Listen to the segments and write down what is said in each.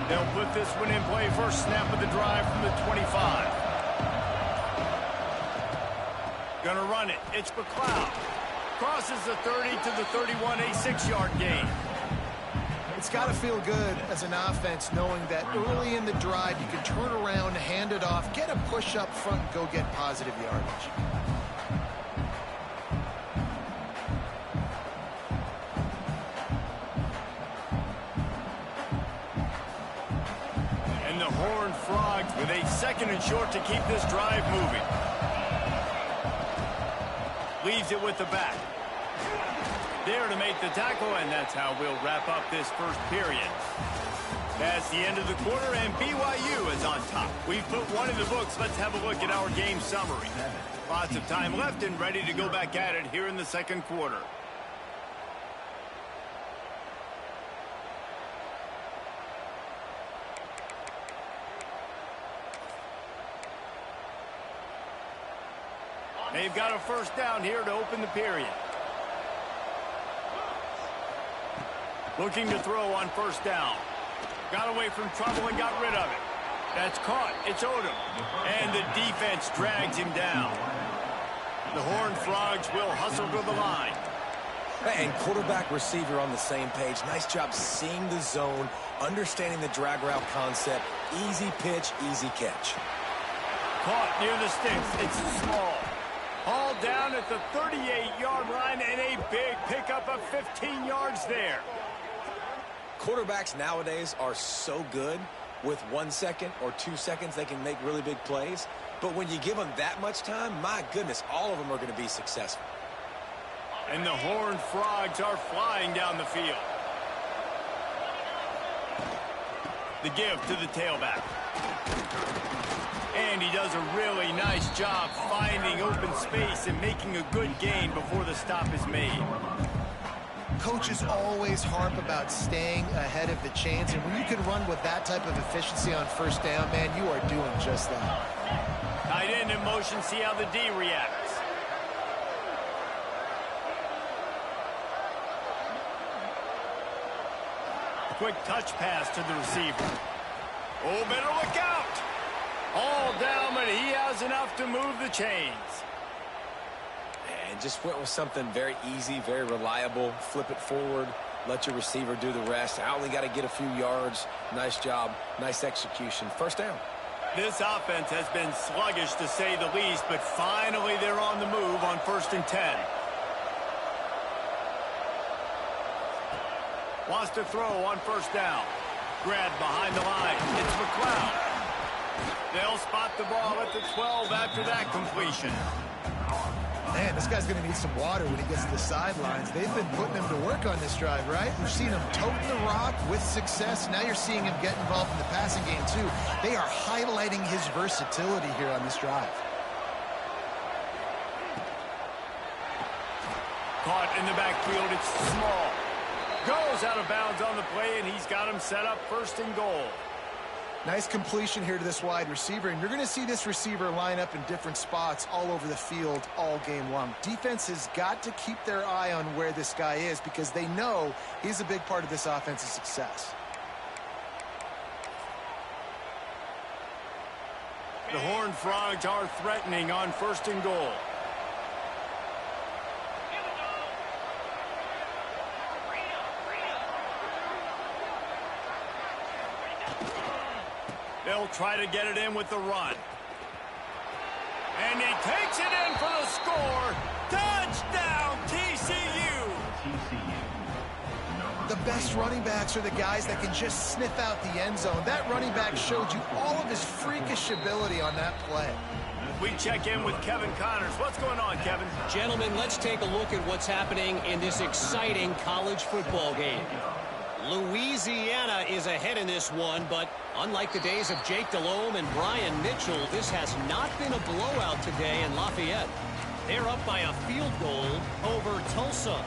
They'll put this one in play. First snap of the drive from the 25. Gonna run it. It's McLeod. Crosses the 30 to the 31, a 6-yard gain. It's got to feel good as an offense knowing that early in the drive you can turn around, hand it off, get a push up front, and go get positive yardage. And the Horned Frogs with a 2nd and short to keep this drive moving. Leaves it with the back. There to make the tackle, and that's how we'll wrap up this first period. That's the end of the quarter, and BYU is on top. We've put one in the books. Let's have a look at our game summary. Lots of time left and ready to go back at it here in the second quarter. They've got a first down here to open the period. Looking to throw on first down. Got away from trouble and got rid of it. That's caught. It's Odom. And the defense drags him down. The Horned Frogs will hustle to the line. And quarterback receiver on the same page. Nice job seeing the zone, understanding the drag route concept. Easy pitch, easy catch. Caught near the sticks. It's small. Hauled down at the 38-yard line, and a big pickup of 15 yards there. Quarterbacks nowadays are so good. With 1 second or 2 seconds, they can make really big plays. But when you give them that much time, my goodness, all of them are going to be successful. And the Horned Frogs are flying down the field. The give to the tailback. And he does a really nice job finding open space and making a good gain before the stop is made. Coaches always harp about staying ahead of the chains, and when you can run with that type of efficiency on first down, man, you are doing just that. Tight end in motion, see how the D reacts. Quick touch pass to the receiver. Oh, better look out! All down, but he has enough to move the chains. And just went with something very easy, very reliable. Flip it forward, let your receiver do the rest. I only got to get a few yards. Nice job, nice execution. First down. This offense has been sluggish to say the least, but finally they're on the move on 1st and 10. Wants to throw on first down. Grabbed behind the line. It's McLeod. They'll spot the ball at the 12 after that completion. Man, this guy's going to need some water when he gets to the sidelines. They've been putting him to work on this drive, right? We've seen him toting the rock with success. Now you're seeing him get involved in the passing game, too. They are highlighting his versatility here on this drive. Caught in the backfield. It's small. Goes out of bounds on the play, and he's got him set up 1st and goal. Nice completion here to this wide receiver, and you're going to see this receiver line up in different spots all over the field all game long. Defense has got to keep their eye on where this guy is because they know he's a big part of this offense's success. The Horned Frogs are threatening on 1st and goal. They'll try to get it in with the run. And he takes it in for the score. Touchdown, TCU! The best running backs are the guys that can just sniff out the end zone. That running back showed you all of his freakish ability on that play. We check in with Kevin Connors. What's going on, Kevin? Gentlemen, let's take a look at what's happening in this exciting college football game. Louisiana is ahead in this one, but unlike the days of Jake Delhomme and Brian Mitchell, this has not been a blowout today in Lafayette. They're up by a field goal over Tulsa.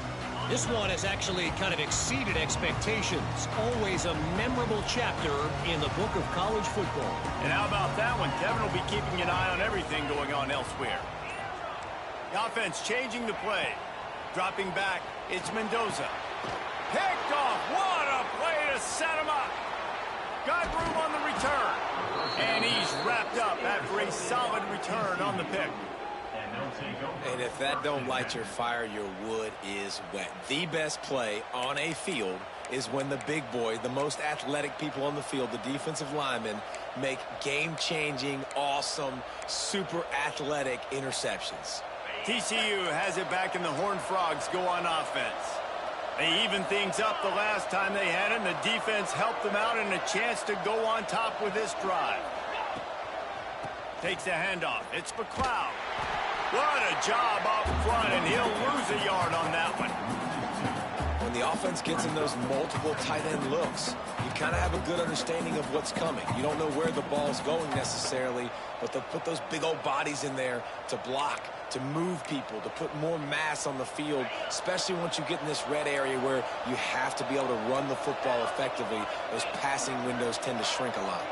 This one has actually kind of exceeded expectations. Always a memorable chapter in the book of college football. And how about that one? Kevin will be keeping an eye on everything going on elsewhere. The offense changing the play. Dropping back, it's Mendoza. Picked off. What a play to set him up. Got room on the return. And he's wrapped up after a solid return on the pick. And if that don't light your fire, your wood is wet. The best play on a field is when the big boy, the most athletic people on the field, the defensive linemen, make game-changing, awesome, super athletic interceptions. TCU has it back, and the Horned Frogs go on offense. They even things up the last time they had it, and the defense helped them out, and a chance to go on top with this drive. Takes the handoff. It's McLeod. What a job up front, and he'll lose a yard on that one. When the offense gets in those multiple tight end looks, you kind of have a good understanding of what's coming. You don't know where the ball's going necessarily, but they'll put those big old bodies in there to block, to move people, to put more mass on the field, especially once you get in this red area where you have to be able to run the football effectively. Those passing windows tend to shrink a lot.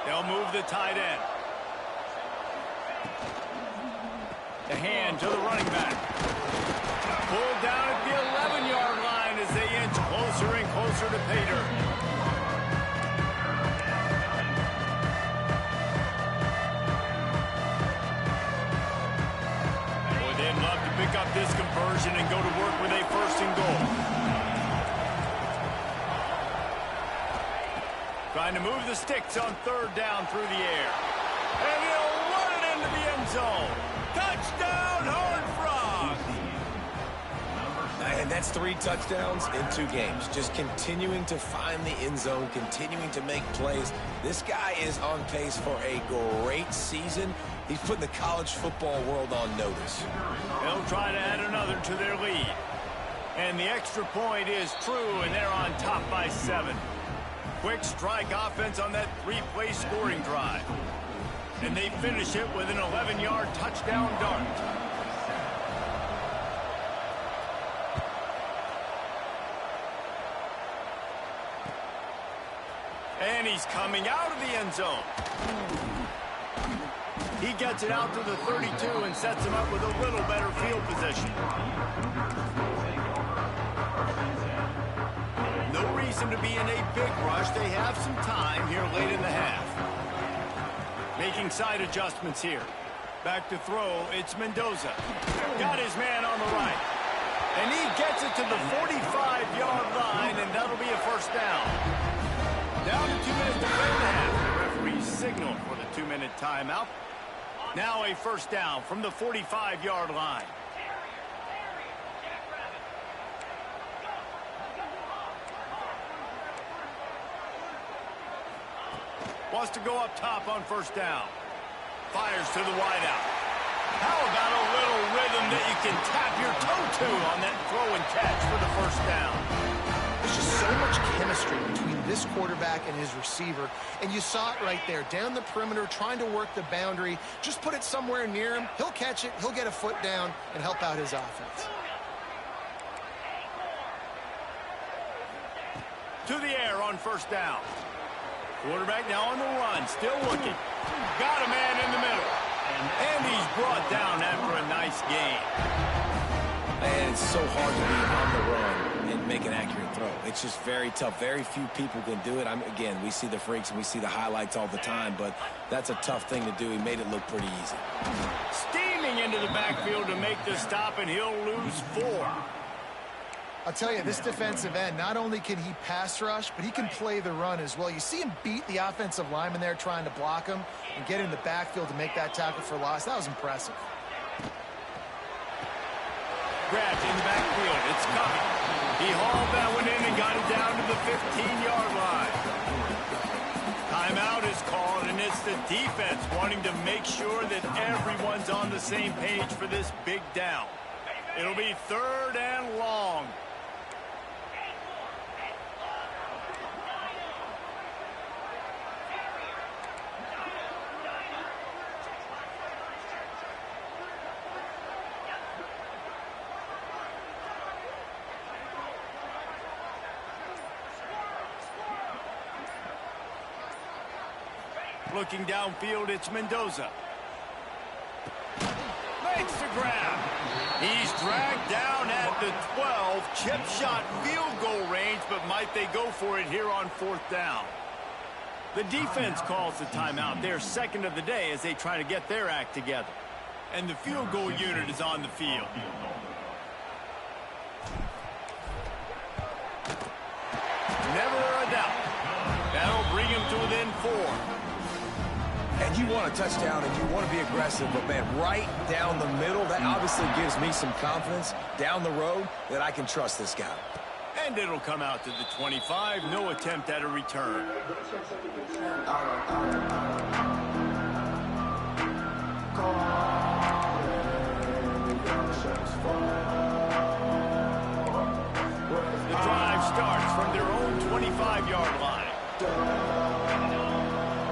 They'll move the tight end. The hand to the running back. Pulled down at the 11-yard line as they inch closer and closer to pay dirt. Boy, they'd love to pick up this conversion and go to work with a first and goal. Trying to move the sticks on third down through the air. And he'll run it into the end zone. Touchdown, Horned Frogs! And that's 3 touchdowns in 2 games. Just continuing to find the end zone, continuing to make plays. This guy is on pace for a great season. He's putting the college football world on notice. They'll try to add another to their lead. And the extra point is true, and they're on top by 7. Quick strike offense on that 3-play scoring drive. And they finish it with an 11-yard touchdown dart. And he's coming out of the end zone. He gets it out to the 32 and sets him up with a little better field position. No reason to be in a big rush. They have some time here late in the half. Making side adjustments here. Back to throw, it's Mendoza. Got his man on the right. And he gets it to the 45-yard line, and that'll be a first down. Down to 2 minutes to play in the half. The referee signal for the 2-minute timeout. Now a first down from the 45-yard line. Wants to go up top on first down. Fires to the wideout. How about a little rhythm that you can tap your toe to on that throw and catch for the first down? There's just so much chemistry between this quarterback and his receiver, and you saw it right there. Down the perimeter, trying to work the boundary. Just put it somewhere near him. He'll catch it, he'll get a foot down, and help out his offense. To the air on first down. Quarterback now on the run, still looking. Got a man in the middle. And he's brought down after a nice gain. And it's so hard to be on the run and make an accurate throw. It's just very tough. Very few people can do it. Again, we see the freaks and we see the highlights all the time, but that's a tough thing to do. He made it look pretty easy. Steaming into the backfield to make the stop, and he'll lose 4. I'll tell you, this defensive end, not only can he pass rush, but he can play the run as well. You see him beat the offensive lineman there trying to block him and get in the backfield to make that tackle for loss. That was impressive. Grabbed in the backfield. It's coming. He hauled that one in and got it down to the 15-yard line. Timeout is called, and it's the defense wanting to make sure that everyone's on the same page for this big down. It'll be 3rd and long. Looking downfield, it's Mendoza. Makes the grab. He's dragged down at the 12. Chip shot field goal range, but might they go for it here on 4th down? The defense calls the timeout. They're second of the day as they try to get their act together. And the field goal unit is on the field. Never a doubt. That'll bring him to within 4. And you want a touchdown and you want to be aggressive, but, man, right down the middle, that obviously gives me some confidence down the road that I can trust this guy. And it'll come out to the 25. No attempt at a return. The drive starts from their own 25-yard line.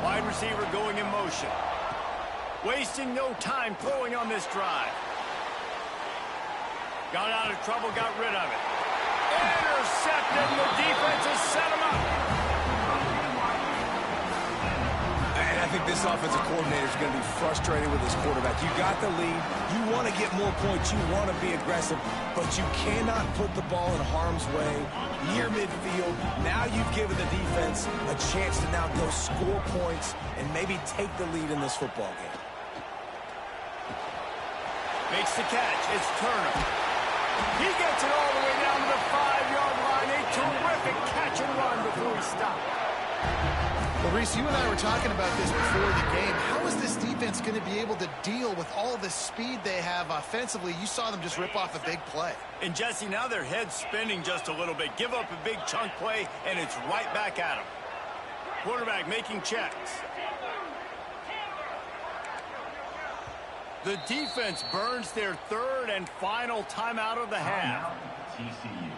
Wide receiver going in motion. Wasting no time throwing on this drive. Got out of trouble, got rid of it. Intercepted, the defense has set him up. And I think this offensive coordinator is going to be frustrated with his quarterback. You got the lead. You want to get more points. You want to be aggressive, but you cannot put the ball in harm's way near midfield. Now you've given the defense a chance to now go score points and maybe take the lead in this football game. Makes the catch. It's Turner. He gets it all the way down to the 5-yard line. A terrific catch and run before he stopped. Well, Reese, you and I were talking about this before the game. How is this defense going to be able to deal with all the speed they have offensively? You saw them just rip off a big play. And, Jesse, now their head's spinning just a little bit. Give up a big chunk play, and it's right back at them. Quarterback making checks. The defense burns their third and final timeout of the half. TCU.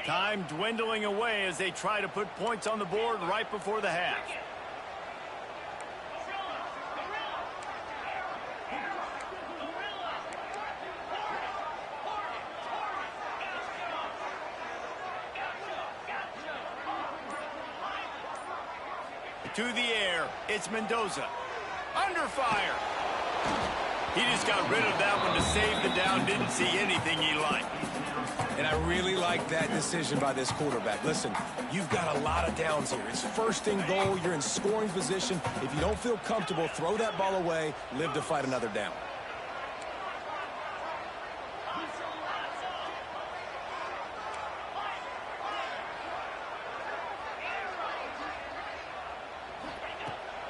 Time dwindling away as they try to put points on the board right before the half. To the air, it's Mendoza. Under fire. He just got rid of that one to save the down. Didn't see anything he liked. And I really like that decision by this quarterback. Listen, you've got a lot of downs here. It's first and goal. You're in scoring position. If you don't feel comfortable, throw that ball away. Live to fight another down.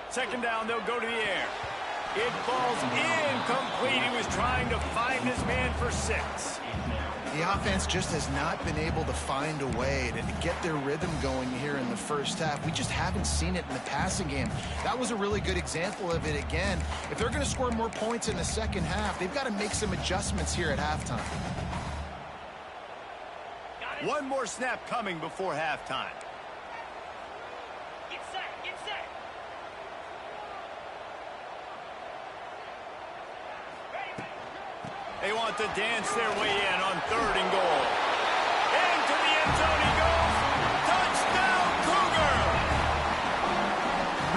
Second down, they'll go to the air. It falls incomplete. He was trying to find his man for 6. The offense just has not been able to find a way to get their rhythm going here in the first half. We just haven't seen it in the passing game. That was a really good example of it again. If they're going to score more points in the second half, they've got to make some adjustments here at halftime. One more snap coming before halftime. Get set, get set. They want to dance their way in on 3rd and goal. Into the end zone he goes. Touchdown, Cougar!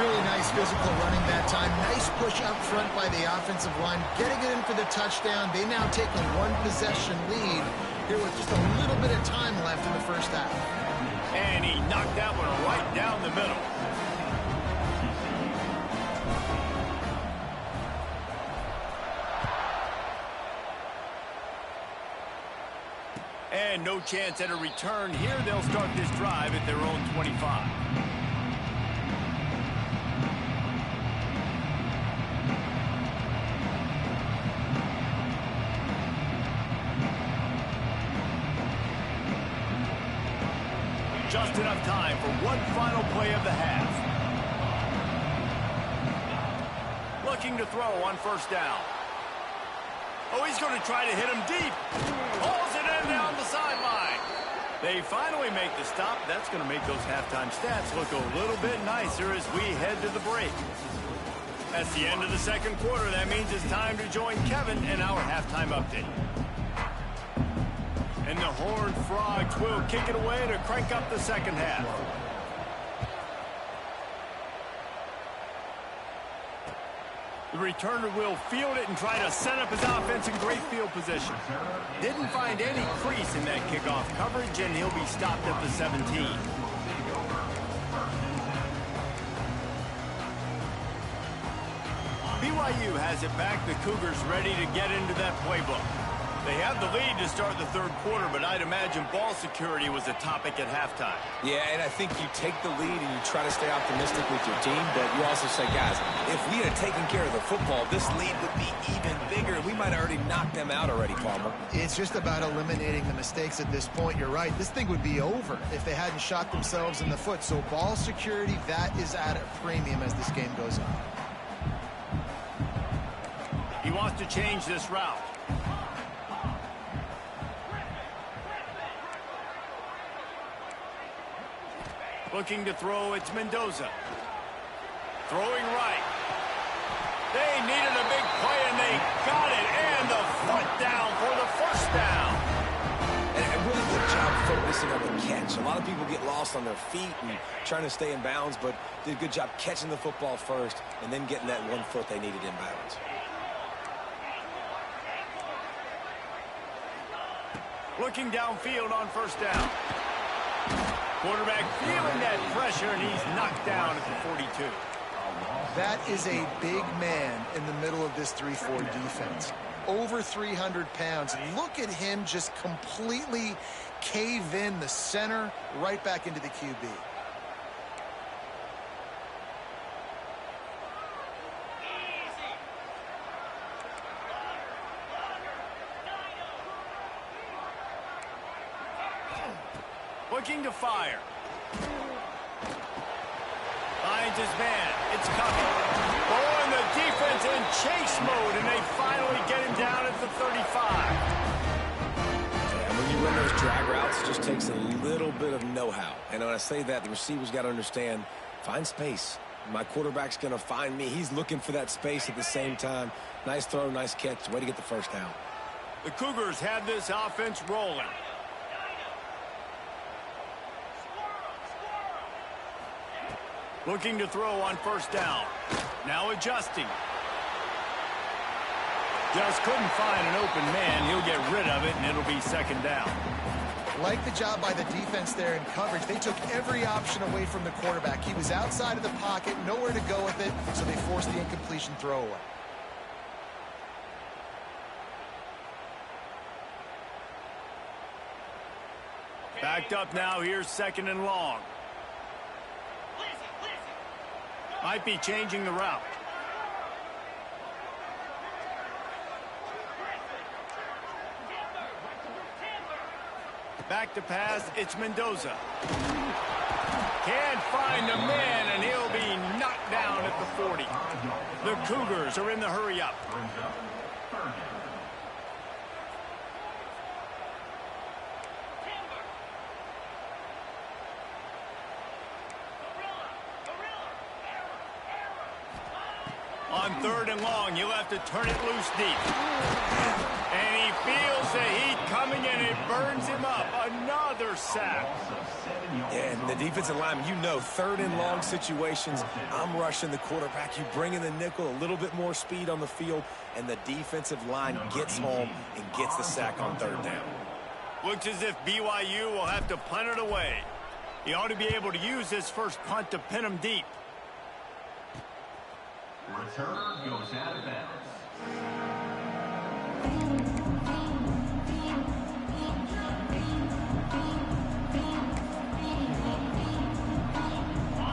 Really nice physical running that time. Nice push up front by the offensive line. Getting it in for the touchdown. They now take a 1-possession lead here with just a little bit of time left in the first half. And he knocked that one right down the middle. And no chance at a return here. They'll start this drive at their own 25. Just enough time for one final play of the half. Looking to throw on first down. Oh, he's going to try to hit him deep. Pulls it in down the sideline. They finally make the stop. That's going to make those halftime stats look a little bit nicer as we head to the break. That's the end of the second quarter. That means it's time to join Kevin in our halftime update. And the Horned Frogs will kick it away to crank up the second half. The returner will field it and try to set up his offense in great field position. Didn't find any crease in that kickoff coverage, and he'll be stopped at the 17. BYU has it back. The Cougars ready to get into that playbook. They have the lead to start the third quarter, but I'd imagine ball security was a topic at halftime. Yeah, and I think you take the lead and you try to stay optimistic with your team, but you also say, guys, if we had taken care of the football, this lead would be even bigger. We might have already knocked them out already, Palmer. It's just about eliminating the mistakes at this point. You're right. This thing would be over if they hadn't shot themselves in the foot. So ball security, that is at a premium as this game goes on. He wants to change this route. Looking to throw, it's Mendoza. Throwing right. They needed a big play, and they got it. And the foot down for the first down. And a really good job focusing on the catch. A lot of people get lost on their feet and trying to stay in bounds, but did a good job catching the football first and then getting that 1 foot they needed in bounds. Looking downfield on first down. Quarterback feeling that pressure, and he's knocked down at the 42. That is a big man in the middle of this 3-4 defense. Over 300 pounds. Look at him just completely cave in the center, right back into the QB. Looking to fire. Finds his man. It's coming. Oh, and the defense in chase mode, and they finally get him down at the 35. And when you run those drag routes, it just takes a little bit of know-how. And when I say that, the receiver's got to understand, find space. My quarterback's going to find me. He's looking for that space at the same time. Nice throw, nice catch. Way to get the first down. The Cougars have this offense rolling. Looking to throw on first down. Now adjusting. Just couldn't find an open man. He'll get rid of it, and it'll be second down. Like the job by the defense there in coverage. They took every option away from the quarterback. He was outside of the pocket, nowhere to go with it, so they forced the incompletion throwaway. Backed up now. Here's second and long. Might be changing the route. Back to pass, it's Mendoza. Can't find a man, and he'll be knocked down at the 40. The Cougars are in the hurry-up. On third and long, you'll have to turn it loose deep. And he feels the heat coming, and it burns him up. Another sack. Yeah, and the defensive line, you know, third and long situations, I'm rushing the quarterback. You bring in the nickel, a little bit more speed on the field, and the defensive line gets home and gets the sack on third down. Looks as if BYU will have to punt it away. He ought to be able to use his first punt to pin him deep. Returner goes out of bounds.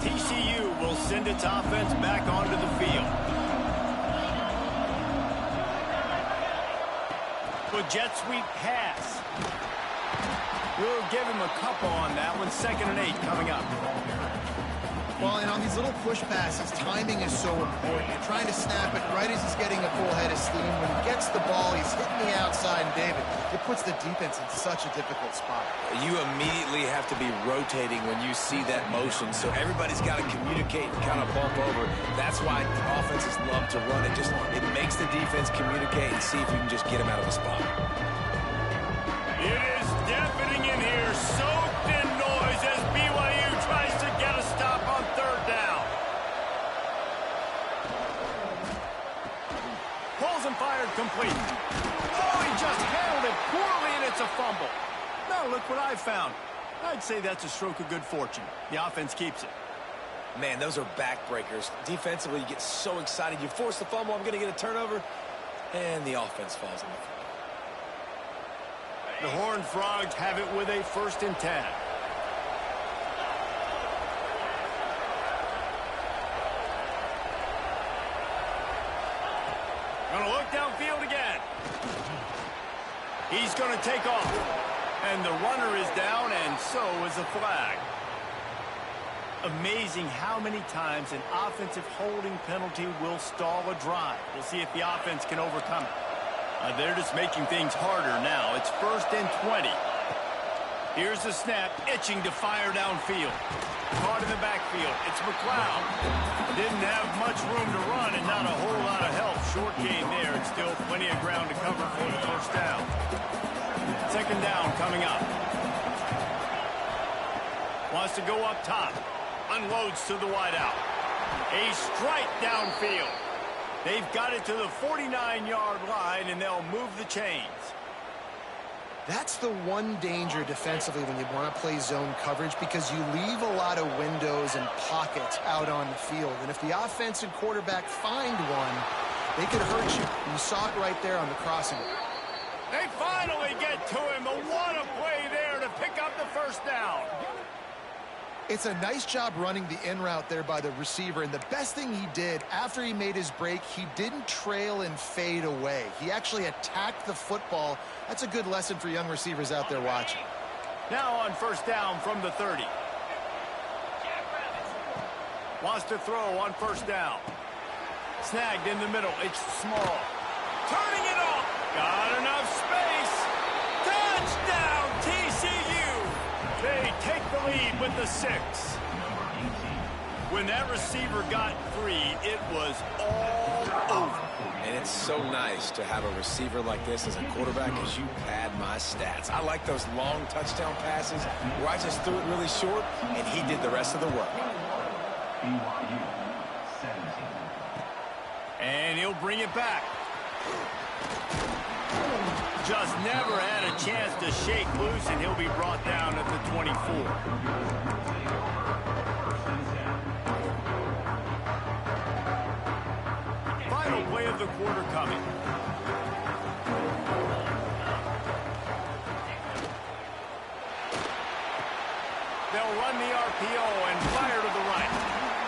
TCU will send its offense back onto the field. With jet sweep pass. We'll give him a couple on that one. 2nd and 8 coming up. Well, and on these little push passes, timing is so important. You're trying to snap it right as he's getting a full head of steam. When he gets the ball, he's hitting the outside, and David, it puts the defense in such a difficult spot. You immediately have to be rotating when you see that motion, so everybody's got to communicate and kind of bump over. That's why offenses love to run it. It makes the defense communicate and see if you can just get him out of the spot. It is deafening in here, soaked in noise as BYU tries to get a stop on third down. and fired complete. Oh, he just handled it poorly, and it's a fumble. Now look what I found. I'd say that's a stroke of good fortune. The offense keeps it. Man, those are backbreakers. Defensively, you get so excited. You force the fumble, I'm going to get a turnover, and the offense falls on the field. The Horned Frogs have it with a 1st and 10. Gonna look downfield again. He's gonna take off. And the runner is down, and so is a flag. Amazing how many times an offensive holding penalty will stall a drive. We'll see if the offense can overcome it. They're just making things harder now. It's 1st and 20. Here's the snap, itching to fire downfield. Caught in the backfield. It's McLeod. Didn't have much room to run and not a whole lot of help. Short gain there, and still plenty of ground to cover for the 1st down. 2nd down coming up. Wants to go up top. Unloads to the wideout. A strike downfield. They've got it to the 49-yard line, and they'll move the chains. That's the one danger defensively when you want to play zone coverage, because you leave a lot of windows and pockets out on the field. And if the offense and quarterback find one, they could hurt you. You saw it right there on the crossing. They finally get to him. But what a play there to pick up the 1st down. It's a nice job running the in route there by the receiver, and the best thing he did after he made his break, he didn't trail and fade away. He actually attacked the football. That's a good lesson for young receivers out there watching. Now on 1st down from the 30. Wants to throw on 1st down. Snagged in the middle. It's small. Turning it off. Got enough space. Touchdown, TCU. They take the lead with the 6. When that receiver got free, it was all over. And it's so nice to have a receiver like this as a quarterback, as you pad my stats. I like those long touchdown passes where I just threw it really short, and he did the rest of the work. BYU 17. And he'll bring it back. Just never had a chance to shake loose, and he'll be brought down at the 24. Final play of the quarter coming. They'll run the RPO and fire to the right.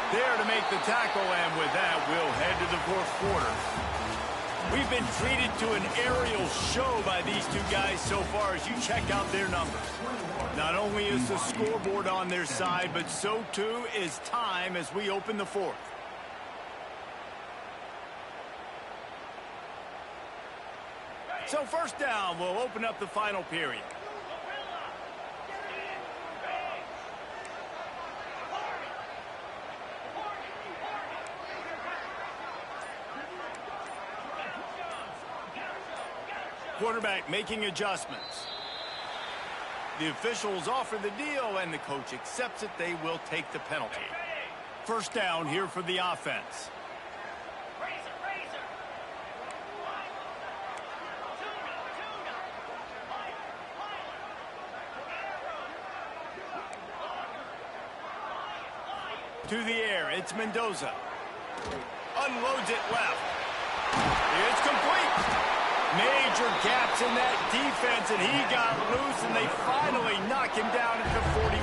There to make the tackle, and with that, we'll head to the 4th quarter. We've been treated to an aerial show by these two guys so far as you check out their numbers. Not only is the scoreboard on their side, but so too is time as we open the 4th. So 1st down will open up the final period. Quarterback making adjustments. The officials offer the deal, and the coach accepts it. They will take the penalty. 1st down here for the offense. To the air, it's Mendoza. Unloads it left. It's complete. Major gaps in that defense, and he got loose, and they finally knock him down at the 41.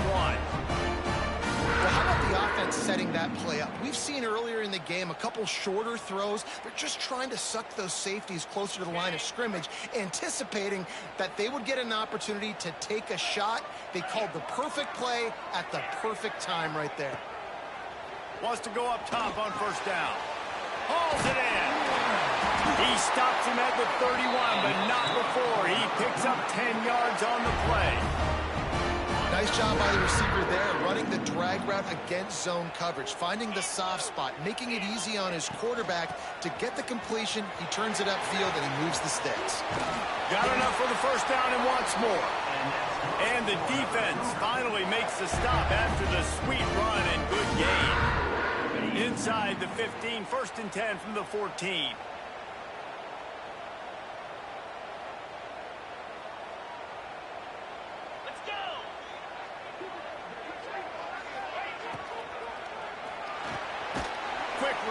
Well, how about the offense setting that play up? We've seen earlier in the game a couple shorter throws. They're just trying to suck those safeties closer to the line of scrimmage, anticipating that they would get an opportunity to take a shot. They called the perfect play at the perfect time right there. Wants to go up top on 1st down. Hauls it in. He stops him at the 31, but not before. He picks up 10 yards on the play. Nice job by the receiver there, running the drag route against zone coverage, finding the soft spot, making it easy on his quarterback to get the completion. He turns it upfield, and he moves the sticks. Got enough for the 1st down and wants more. And the defense finally makes the stop after the sweet run and good gain. Inside the 15, 1st and 10 from the 14.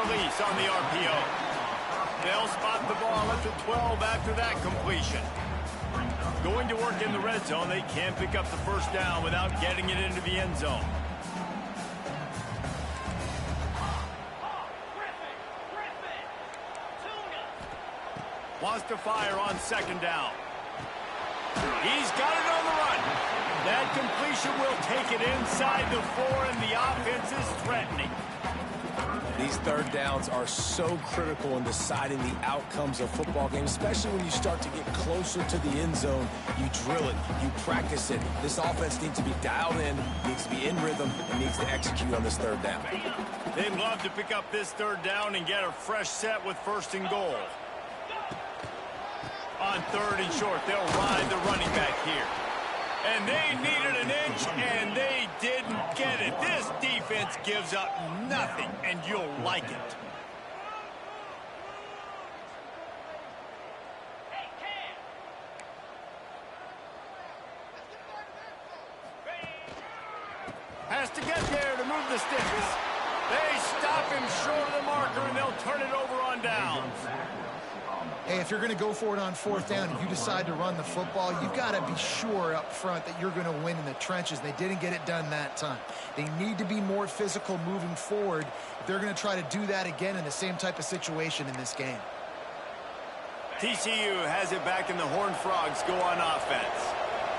release on the RPO. They'll spot the ball at the 12 after that completion. Going to work in the red zone, they can't pick up the first down without getting it into the end zone. Wants to fire on second down. He's got it on the run. That completion will take it inside the 4, and the offense is threatening. These third downs are so critical in deciding the outcomes of football games, especially when you start to get closer to the end zone. You drill it, you practice it. This offense needs to be dialed in, needs to be in rhythm, and needs to execute on this third down. They'd love to pick up this third down and get a fresh set with first and goal. On third and short, they'll ride the running back here. And they needed an inch, and they didn't get it. This defense gives up nothing, and you'll like it. Has to get there to move the sticks. They stop him short of the marker, and they'll turn it over on downs. Hey, if you're going to go for it on fourth down and you decide to run the football, you've got to be sure up front that you're going to win in the trenches. They didn't get it done that time. They need to be more physical moving forward if they're going to try to do that again in the same type of situation in this game. TCU has it back, and the Horned Frogs go on offense.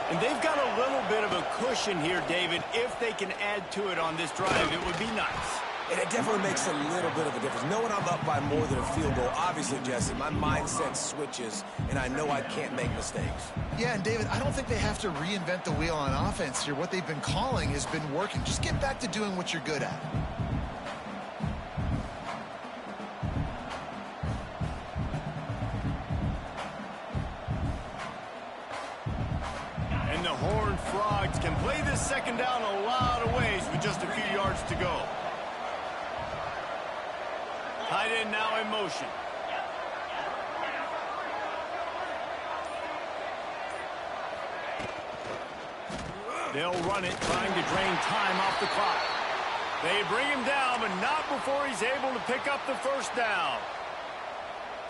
And they've got a little bit of a cushion here, David. If they can add to it on this drive, it would be nice. And it definitely makes a little bit of a difference. Knowing I'm up by more than a field goal, obviously, Jesse, my mindset switches, and I know I can't make mistakes. Yeah, and David, I don't think they have to reinvent the wheel on offense here. What they've been calling has been working. Just get back to doing what you're good at. And the Horned Frogs can play this second down a lot of ways with just a few yards to go. Tight end now in motion. They'll run it, trying to drain time off the clock. They bring him down, but not before he's able to pick up the first down.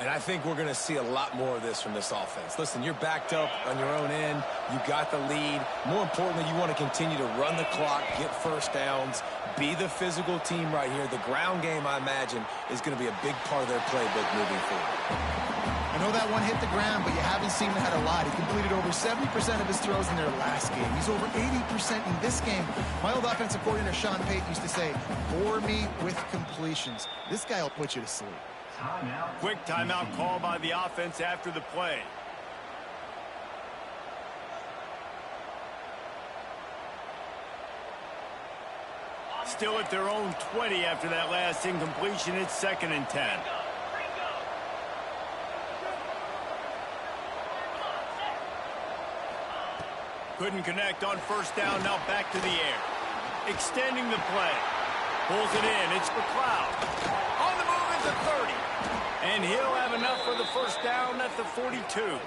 And I think we're going to see a lot more of this from this offense. Listen, you're backed up on your own end. You got the lead. More importantly, you want to continue to run the clock, get first downs, be the physical team right here. The ground game, I imagine, is going to be a big part of their playbook moving forward. I know that one hit the ground, but you haven't seen that a lot. He completed over 70% of his throws in their last game. He's over 80% in this game. My old offensive coordinator, Sean Payton, used to say, bore me with completions. This guy will put you to sleep. Quick timeout call by the offense after the play. Still at their own 20 after that last incompletion. It's 2nd and 10. Couldn't connect on first down. Now back to the air. Extending the play. Pulls it in. It's McLeod. On the move at the 30. And he'll have enough for the first down at the 42.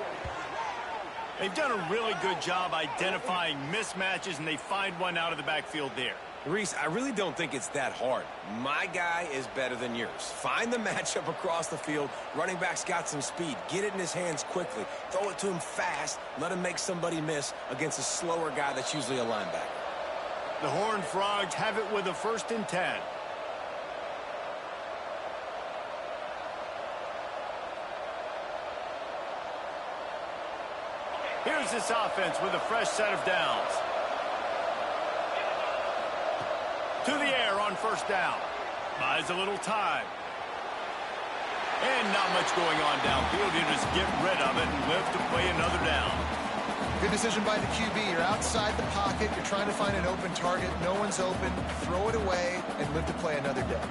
They've done a really good job identifying mismatches, and they find one out of the backfield there. Reese, I really don't think it's that hard. My guy is better than yours. Find the matchup across the field. Running back's got some speed. Get it in his hands quickly. Throw it to him fast. Let him make somebody miss against a slower guy that's usually a linebacker. The Horned Frogs have it with a 1st and 10. Here's this offense with a fresh set of downs. To the air on first down. Buys a little time. And not much going on downfield. You just get rid of it and live to play another down. Good decision by the QB. You're outside the pocket. You're trying to find an open target. No one's open. Throw it away and live to play another day.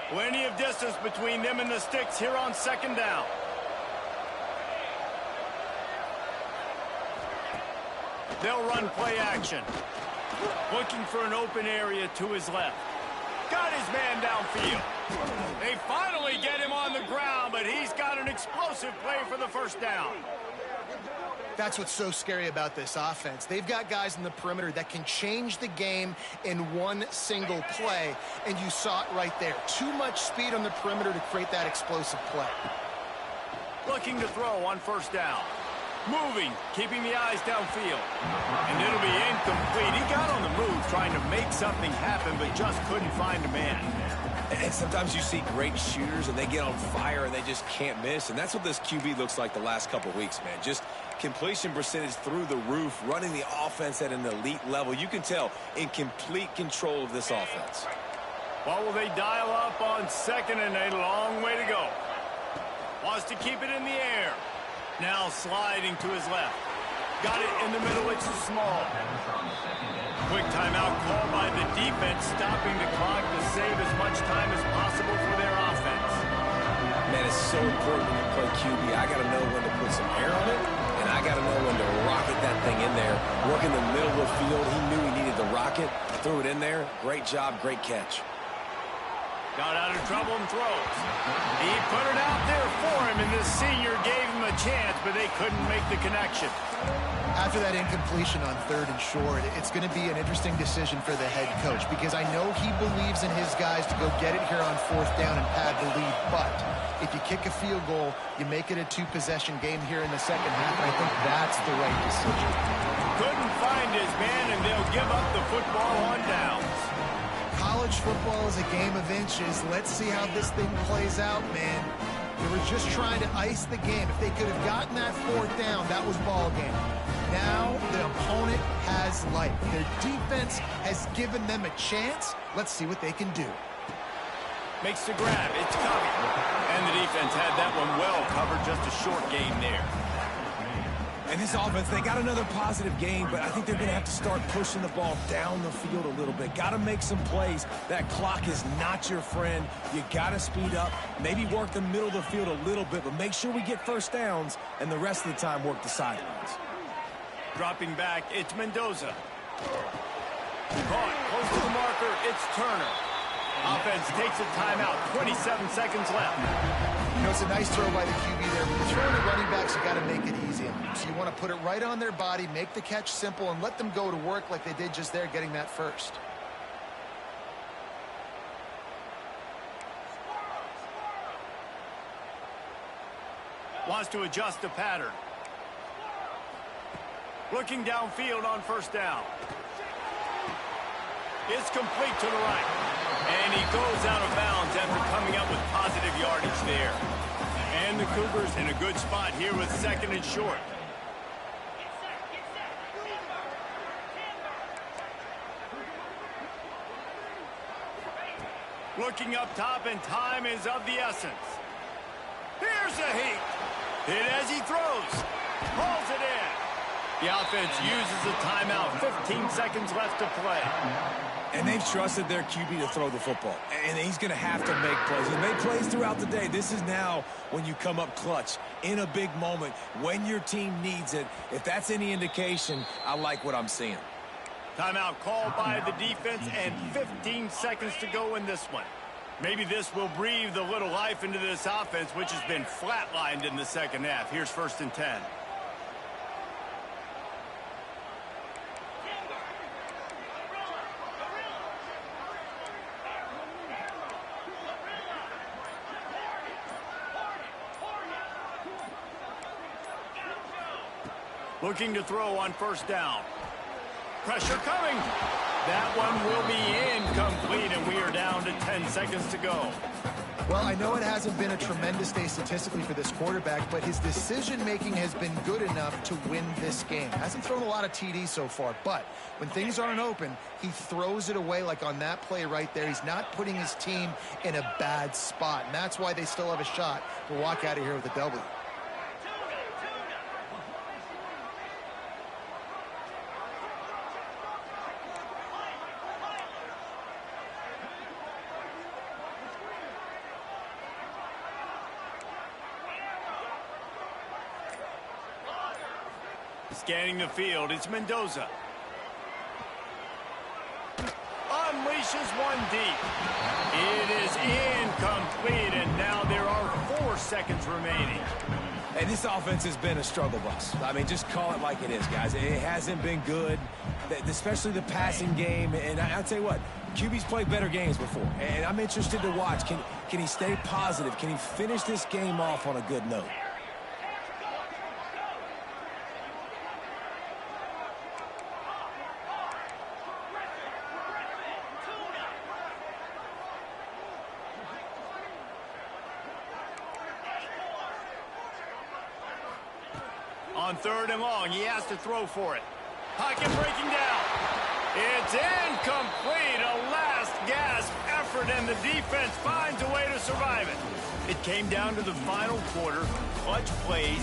Plenty of distance between them and the sticks here on 2nd down. They'll run play action. Looking for an open area to his left. Got his man downfield. They finally get him on the ground, but he's got an explosive play for the first down. That's what's so scary about this offense. They've got guys in the perimeter that can change the game in one single play, and you saw it right there. Too much speed on the perimeter to create that explosive play. Looking to throw on first down. Moving, keeping the eyes downfield. And it'll be incomplete. He got on the move trying to make something happen, but just couldn't find a man. And sometimes you see great shooters, and they get on fire, and they just can't miss. And that's what this QB looks like the last couple of weeks, man. Just completion percentage through the roof, running the offense at an elite level. You can tell in complete control of this offense. What will they dial up on second and a long way to go? Wants to keep it in the air. Now sliding to his left. Got it in the middle. It's small. Quick timeout call by the defense, stopping the clock to save as much time as possible for their offense. Man, it's so important when you play QB. I got to know when to put some air on it, and I got to know when to rocket that thing in there. Work in the middle of the field. He knew he needed the rocket. Threw it in there. Great job, great catch. Got out of trouble and throws. He put it out there for him, and the senior gave him a chance, but they couldn't make the connection. After that incompletion on third and short, it's going to be an interesting decision for the head coach because I know he believes in his guys to go get it here on fourth down and pad the lead, but if you kick a field goal, you make it a two-possession game here in the second half, and I think that's the right decision. Couldn't find his man, and they'll give up the football on downs. College football is a game of inches. Let's see how this thing plays out, man. They were just trying to ice the game. If they could have gotten that fourth down, that was ball game. Now the opponent has life. Their defense has given them a chance. Let's see what they can do. Makes the grab. It's coming. And the defense had that one well covered. Just a short game there. And this offense, they got another positive game, but I think they're going to have to start pushing the ball down the field a little bit. Got to make some plays. That clock is not your friend. You got to speed up, maybe work the middle of the field a little bit, but make sure we get first downs, and the rest of the time work the sidelines. Dropping back, it's Mendoza. Caught, close to the marker, it's Turner. Offense takes a timeout, 27 seconds left. You know, it's a nice throw by the QB there. When you're throwing the running backs, you got to make it easy. So you want to put it right on their body, make the catch simple, and let them go to work like they did just there, getting that first. Wants to adjust the pattern. Looking downfield on first down. It's complete to the right. And he goes out of bounds after coming up with positive yardage there. And the Cougars in a good spot here with second and short. Looking up top, and time is of the essence. Here's a heat. Hit as he throws. Pulls it in. The offense uses a timeout. 15 seconds left to play. And they've trusted their QB to throw the football. And he's going to have to make plays. He's made plays throughout the day. This is now when you come up clutch in a big moment when your team needs it. If that's any indication, I like what I'm seeing. Timeout called by the defense and 15 seconds to go in this one. Maybe this will breathe a little life into this offense, which has been flatlined in the second half. Here's first and 10. Looking to throw on first down. Pressure coming. That one will be incomplete, and we are down to 10 seconds to go. Well, I know it hasn't been a tremendous day statistically for this quarterback, but his decision-making has been good enough to win this game. Hasn't thrown a lot of TDs so far, but when things aren't open, he throws it away like on that play right there. He's not putting his team in a bad spot, and that's why they still have a shot to walk out of here with a W. Scanning the field, it's Mendoza. Unleashes one deep. It is incomplete, and now there are 4 seconds remaining. Hey, this offense has been a struggle bus. I mean, just call it like it is, guys. It hasn't been good, especially the passing game. And I'll tell you what, QB's played better games before. And I'm interested to watch. Can he stay positive? Can he finish this game off on a good note? On 3rd and long, he has to throw for it. Pocket breaking down. It's incomplete. A last-gasp effort, and the defense finds a way to survive it. It came down to the final quarter. Clutch plays.